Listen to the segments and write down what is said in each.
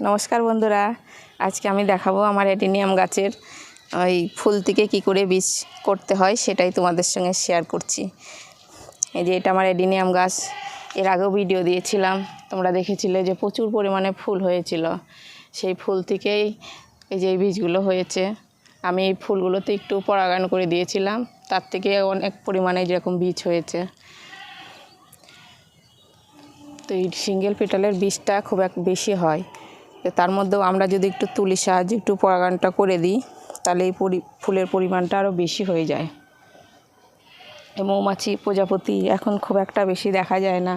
নমস্কার বন্ধুরা, আজকে আমি দেখাবো আমার অ্যাডিনিয়াম গাছের ওই ফুল থেকে কী করে বীজ করতে হয় সেটাই তোমাদের সঙ্গে শেয়ার করছি। এই যে এটা আমার অ্যাডিনিয়াম গাছ, এর আগেও ভিডিও দিয়েছিলাম, তোমরা দেখেছিলে যে প্রচুর পরিমাণে ফুল হয়েছিল। সেই ফুল থেকেই এই যে এই বীজগুলো হয়েছে। আমি এই ফুলগুলোতে একটু পরাগায়ন করে দিয়েছিলাম, তার থেকে অনেক পরিমাণে যেরকম বীজ হয়েছে। তো এই সিঙ্গেল পেটালের বীজটা খুব বেশি হয়, তো তার মধ্যেও আমরা যদি একটু তুলির সাহায্যে একটু পরাগায়নটা করে দিই তাহলে এই ফুলের পরিমাণটা আরও বেশি হয়ে যায়। মৌমাছি প্রজাপতি এখন খুব একটা বেশি দেখা যায় না।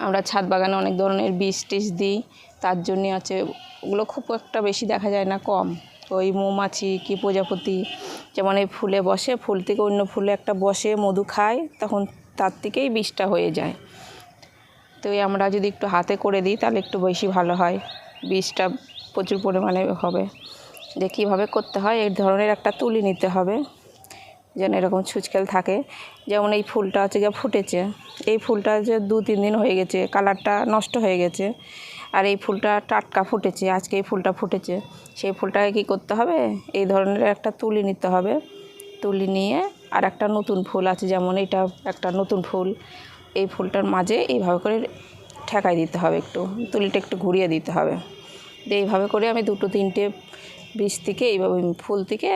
আমরা ছাদ বাগানে অনেক ধরনের বীজ টিজ দিই, তার জন্যে আছে ওগুলো খুব একটা বেশি দেখা যায় না, কম। ওই মৌমাছি কি প্রজাপতি যেমন এই ফুলে বসে, ফুল থেকে অন্য ফুলে একটা বসে মধু খায়, তখন তার থেকেই বীজটা হয়ে যায়। তো আমরা যদি একটু হাতে করে দিই তাহলে একটু বেশি ভালো হয়, বীজটা প্রচুর পরিমাণে হবে। যে কীভাবে করতে হয়, এই ধরনের একটা তুলি নিতে হবে যেন এরকম ছুঁচকেল থাকে। যেমন এই ফুলটা হচ্ছে গিয়ে ফুটেছে, এই ফুলটা যে 2-3 দিন হয়ে গেছে, কালারটা নষ্ট হয়ে গেছে। আর এই ফুলটা টাটকা ফুটেছে, আজকে এই ফুলটা ফুটেছে। সেই ফুলটাকে কী করতে হবে, এই ধরনের একটা তুলি নিতে হবে। তুলি নিয়ে আর একটা নতুন ফুল আছে, যেমন এটা একটা নতুন ফুল, এই ফুলটার মাঝে এইভাবে করে ঠেকাই দিতে হবে, একটু তুলিটা একটু ঘুরিয়ে দিতে হবে। দিয়ে এইভাবে করে আমি 2-3টে বীজ থেকে এইভাবে ফুল থেকে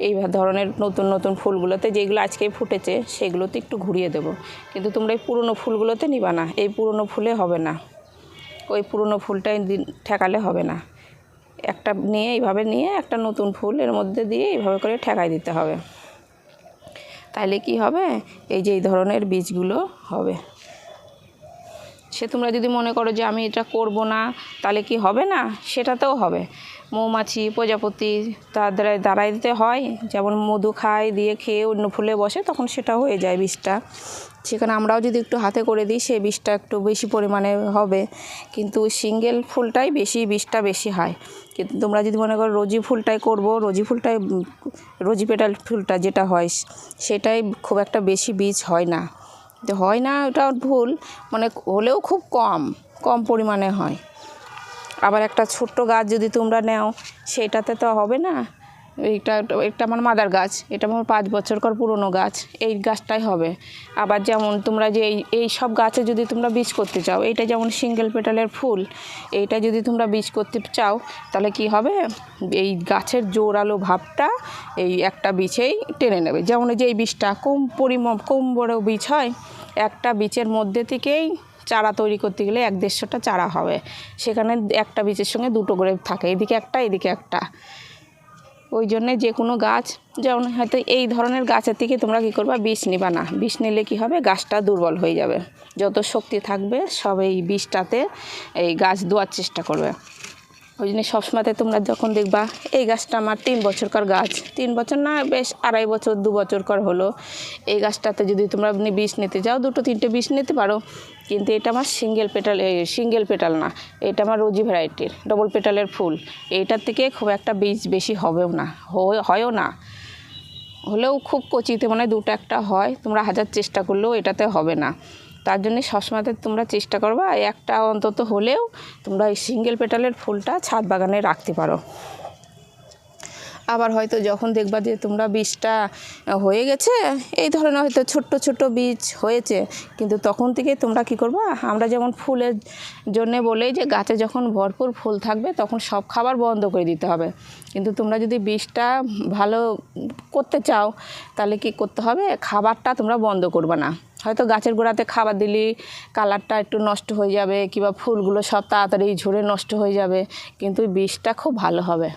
এই ধরনের নতুন নতুন ফুলগুলোতে, যেগুলো আজকেই ফুটেছে সেগুলোতে একটু ঘুরিয়ে দেবো। কিন্তু তোমরা এই পুরনো ফুলগুলোতে নিবা না, এই পুরনো ফুলে হবে না, ওই পুরনো ফুলটাই ঠেকালে হবে না। একটা নিয়ে এইভাবে নিয়ে একটা নতুন ফুল এর মধ্যে দিয়ে এইভাবে করে ঠেকাই দিতে হবে। তাহলে কি হবে, এই যে এই ধরনের বীজগুলো হবে। সে তোমরা যদি মনে করো যে আমি এটা করব না তাহলে কি হবে না, সেটাতেও হবে। মৌমাছি প্রজাপতি তার দ্বারাই দিতে হয়, যেমন মধু খায়, দিয়ে খেয়ে অন্য ফুলে বসে, তখন সেটা হয়ে যায় বীজটা। সেখানে আমরাও যদি একটু হাতে করে দিই সেই বীজটা একটু বেশি পরিমাণে হবে, কিন্তু সিঙ্গেল ফুলটাই বীজটা বেশি হয়। কিন্তু তোমরা যদি মনে করো রোজি ফুলটাই করব, রোজি পেটাল ফুলটা যেটা হয় সেটাই খুব একটা বেশি বীজ হয় না। তো হয় না, ওটা ভুল, মানে হলেও খুব কম পরিমাণে হয়। আবার একটা ছোট্ট গাছ যদি তোমরা নাও সেটাতে তো হবে না। এটা আমার মাদার গাছ, এটা আমার 5 বছরকার পুরনো গাছ, এই গাছটাই হবে। আবার যেমন তোমরা যে এই সব গাছে যদি তোমরা বীজ করতে চাও, এইটা যেমন সিঙ্গেল পেটালের ফুল, এইটা যদি তোমরা বীজ করতে চাও তাহলে কি হবে, এই গাছের জোরালো ভাবটা এই একটা বীজেই টেনে নেবে। যেমন এই যে এই বীজটা কম বড় বীজ হয়, একটা বীজের মধ্যে থেকেই চারা তৈরি করতে গেলে 1-150টা চারা হবে। সেখানে একটা বীজের সঙ্গে 2টো করে থাকে, এদিকে একটা এদিকে একটা। ওই জন্যে যে কোনো গাছ, যেমন হয়তো এই ধরনের গাছের থেকে তোমরা কী করবা, বীজ নিবা না। বীজ নিলে কী হবে, গাছটা দুর্বল হয়ে যাবে। যত শক্তি থাকবে সব এই বীজটাতে এই গাছ দেওয়ার চেষ্টা করবে। ওই জন্য সবসময়তে তোমরা যখন দেখবা এই গাছটা আমার 3 বছরকার গাছ, 3 বছর না, বেশ 2.5 বছর 2 বছরকার হলো, এই গাছটাতে যদি তোমরা বীজ নিতে যাও 2-3টে বীজ নিতে পারো। কিন্তু এটা আমার সিঙ্গেল পেটাল না, এটা আমার রোজি ভ্যারাইটির ডবল পেটালের ফুল। এইটার থেকে খুব একটা বীজ বেশি হবেও না, হয়ও না, হলেও খুব কচিতে মানে 2-1টা হয়। তোমরা 1000 চেষ্টা করলেও এটাতে হবে না। তার জন্য সবসময়তে তোমরা চেষ্টা করবা একটা অন্তত হলেও তোমরা এই সিঙ্গেল পেটালের ফুলটা ছাদ বাগানে রাখতে পারো। আবার হয়তো যখন দেখবা যে তোমরা বীজটা হয়ে গেছে, এই ধরনের হয়তো ছোট্ট বীজ হয়েছে, কিন্তু তখন থেকে তোমরা কি করবা, আমরা যেমন ফুলের জন্যে বলেই যে গাছে যখন ভরপুর ফুল থাকবে তখন সব খাবার বন্ধ করে দিতে হবে। কিন্তু তোমরা যদি বীজটা ভালো করতে চাও তাহলে কি করতে হবে, খাবারটা তোমরা বন্ধ করবে না। হয়তো গাছের গোড়াতে খাবার দিলে কালারটা একটু নষ্ট হয়ে যাবে, কিংবা ফুলগুলো সব তাড়াতাড়ি ঝরে নষ্ট হয়ে যাবে, কিন্তু বীজটা খুব ভালো হবে,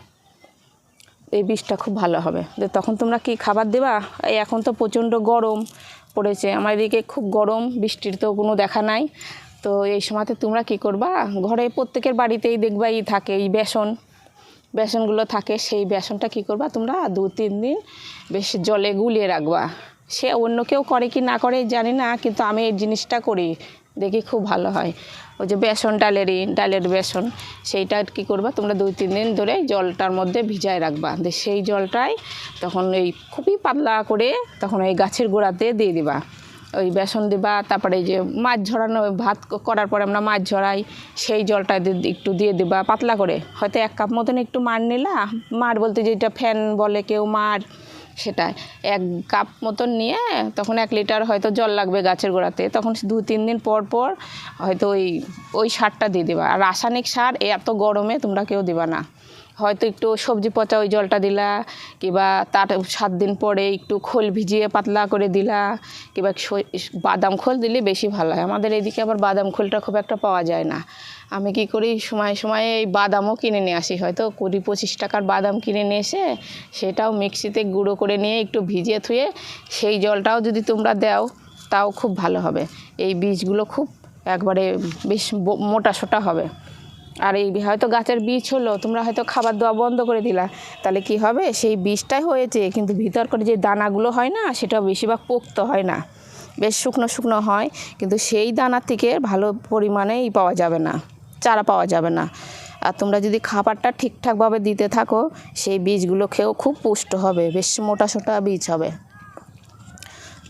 এই বীজটা খুব ভালো হবে। যে তখন তোমরা কি খাবার দেবা, এই এখন তো প্রচণ্ড গরম পড়েছে, আমার এদিকে খুব গরম, বৃষ্টির তো কোনো দেখা নাই। তো এই সময়তে তোমরা কি করবা, ঘরে প্রত্যেকের বাড়িতেই দেখবা থাকে এই বেসনগুলো থাকে, সেই বেসনটা কি করবা তোমরা 2-3 দিন বেশ জলে গুলিয়ে রাখবা। সে অন্য কেউ করে কি না করে জানি না, কিন্তু আমি এই জিনিসটা করি, দেখি খুব ভালো হয়। ওই যে বেসন ডালের বেসন, সেইটা কী করবা তোমরা 2-3 দিন ধরে জলটার মধ্যে ভিজায় রাখবা। সেই জলটাই তখন এই খুবই পাতলা করে তখন এই গাছের গোড়াতে দিয়ে দিবা। ওই বেসন দিবা, তারপরে এই যে মাছ ঝরানো ভাত করার পরে আমরা মাছ ঝরাই সেই জলটা একটু দিয়ে দিবা পাতলা করে, হয়তো 1 কাপ মতন একটু মার নিলা, মার বলতে যেটা ফ্যান বলে কেউ মার, সেটাই 1 কাপ মতন নিয়ে তখন 1 লিটার হয়তো জল লাগবে গাছের গোড়াতে, তখন 2-3 দিন পর পর হয়তো ওই সারটা দিয়ে দিবা। আর রাসায়নিক সার এত গরমে তোমরা কেউ দিবা না, হয়তো একটু সবজি পচা ওই জলটা দিলা, কিংবা তার 7 দিন পরে একটু খোল ভিজিয়ে পাতলা করে দিলা, কিংবা বাদাম খোল দিলে বেশি ভালো হয়। আমাদের এদিকে আবার বাদাম খোলটা খুব একটা পাওয়া যায় না। আমি কি করি সময়ে সময়ে এই বাদামও কিনে নিয়ে আসি, হয়তো 20-25 টাকার বাদাম কিনে নিয়ে এসে সেটাও মিক্সিতে গুঁড়ো করে নিয়ে একটু ভিজিয়ে থুয়ে সেই জলটাও যদি তোমরা দাও তাও খুব ভালো হবে। এই বীজগুলো খুব একবারে বেশ মোটা সোটা হবে। আর এই হয়তো গাছের বীজ হলো, তোমরা হয়তো খাবার দেওয়া বন্ধ করে দিলা, তাহলে কি হবে, সেই বীজটাই হয়েছে কিন্তু ভিতর করে যে দানাগুলো হয় না সেটা বেশিরভাগ পোক্ত হয় না, বেশ শুকনো শুকনো হয়, কিন্তু সেই দানার থেকে ভালো পরিমাণেই পাওয়া যাবে না, চারা পাওয়া যাবে না। আর তোমরা যদি খাবারটা ঠিকঠাকভাবে দিতে থাকো সেই বীজগুলো খেয়েও খুব পুষ্ট হবে, বেশ মোটা সোটা বীজ হবে।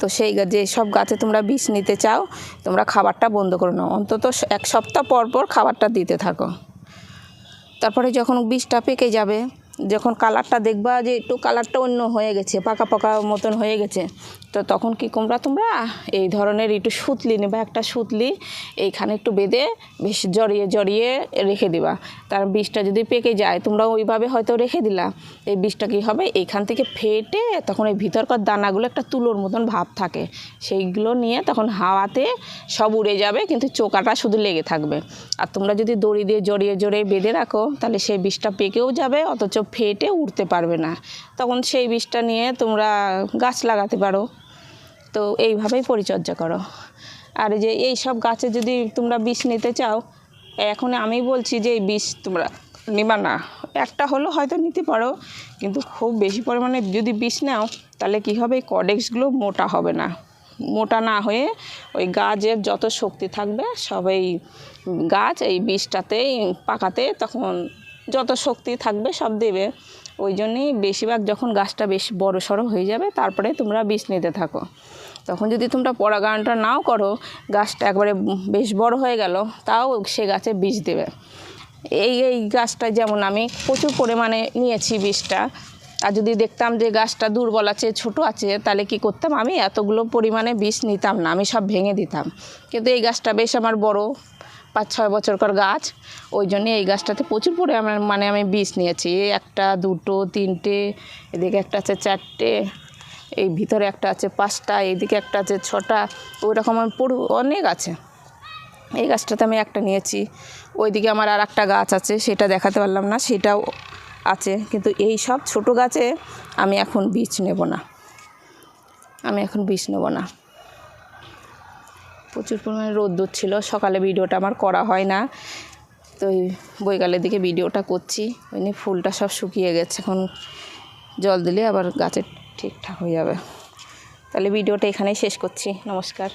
তো সেই যে সব গাছে তোমরা বীজ নিতে চাও তোমরা খাবারটা বন্ধ করে নাও, অন্তত 1 সপ্তাহ পর পর খাবারটা দিতে থাকো। তারপরে যখন বীজটা পেকে যাবে, যখন কালারটা দেখবা যে একটু কালারটা অন্য হয়ে গেছে, পাকা পাকা মতন হয়ে গেছে, তো তখন কি তোমরা এই ধরনের একটু সুতলি নেবা, একটা সুতলি এইখানে একটু বেঁধে বেশ জড়িয়ে জড়িয়ে রেখে দিবা। তার বীজটা যদি পেকে যায় তোমরা ওইভাবে হয়তো রেখে দিলা, এই বীজটা কী হবে এইখান থেকে ফেটে তখন এই ভিতরকার দানাগুলো একটা তুলোর মতন ভাব থাকে, সেইগুলো নিয়ে তখন হাওয়াতে সব উড়ে যাবে, কিন্তু চোকাটা শুধু লেগে থাকবে। আর তোমরা যদি দড়ি দিয়ে জড়িয়ে জড়িয়ে বেঁধে রাখো তাহলে সেই বীজটা পেকেও যাবে, অথচ ফেটে উঠতে পারবে না, তখন সেই বীজটা নিয়ে তোমরা গাছ লাগাতে পারো। তো এইভাবেই পরিচর্যা করো। আর যে এই সব গাছে যদি তোমরা বীজ নিতে চাও, এখন আমি বলছি যে এই বীজ তোমরা নিবা না, একটা হলো হয়তো নিতে পারো, কিন্তু খুব বেশি পরিমাণে যদি বীজ নাও তাহলে কি হবে, এই কডেক্সগুলো মোটা হবে না, মোটা না হয়ে ওই গাছের যত শক্তি থাকবে সব এই গাছ এই বীজটাতেই পাকাতে তখন যত শক্তি থাকবে সব দেবে। ওই জন্যই বেশিরভাগ যখন গাছটা বেশ বড় সড়ো হয়ে যাবে তারপরে তোমরা বীজ নিতে থাকো। তখন যদি তোমরা পরাগায়নটা নাও করো, গাছটা একবারে বেশ বড় হয়ে গেল, তাও সে গাছে বীজ দেবে। এই গাছটা যেমন আমি প্রচুর পরিমাণে নিয়েছি বীজটা, আর যদি দেখতাম যে গাছটা দুর্বল আছে, ছোট আছে, তাহলে কি করতাম, আমি এতগুলো পরিমাণে বীজ নিতাম না, আমি সব ভেঙে দিতাম। কিন্তু এই গাছটা বেশ আমার বড়, 5-6 বছরকার গাছ, ওই জন্য এই গাছটাতে প্রচুর পরিমাণে আমি বীজ নিয়েছি। 1, 2, 3টে, এদিকে একটা আছে 4টে, এই ভিতরে একটা আছে 5টা, এইদিকে একটা আছে 6টা, ওই রকম পুরো অনেক আছে। এই গাছটাতে আমি একটা নিয়েছি, ওইদিকে আমার আর একটা গাছ আছে, সেটা দেখাতে পারলাম না, সেটাও আছে। কিন্তু এই সব ছোটো গাছে আমি এখন বীজ নেব না, প্রচুর পরিমাণে রোদ্দুর ছিল, সকালে ভিডিওটা আমার করা হয় না, তো এই বৈকালের দিকে ভিডিওটা করছি। ওই নিয়ে ফুলটা সব শুকিয়ে গেছে, এখন জল দিলে আবার গাছে ঠিকঠাক হয়ে যাবে। তাহলে ভিডিওটা এখানেই শেষ করছি, নমস্কার।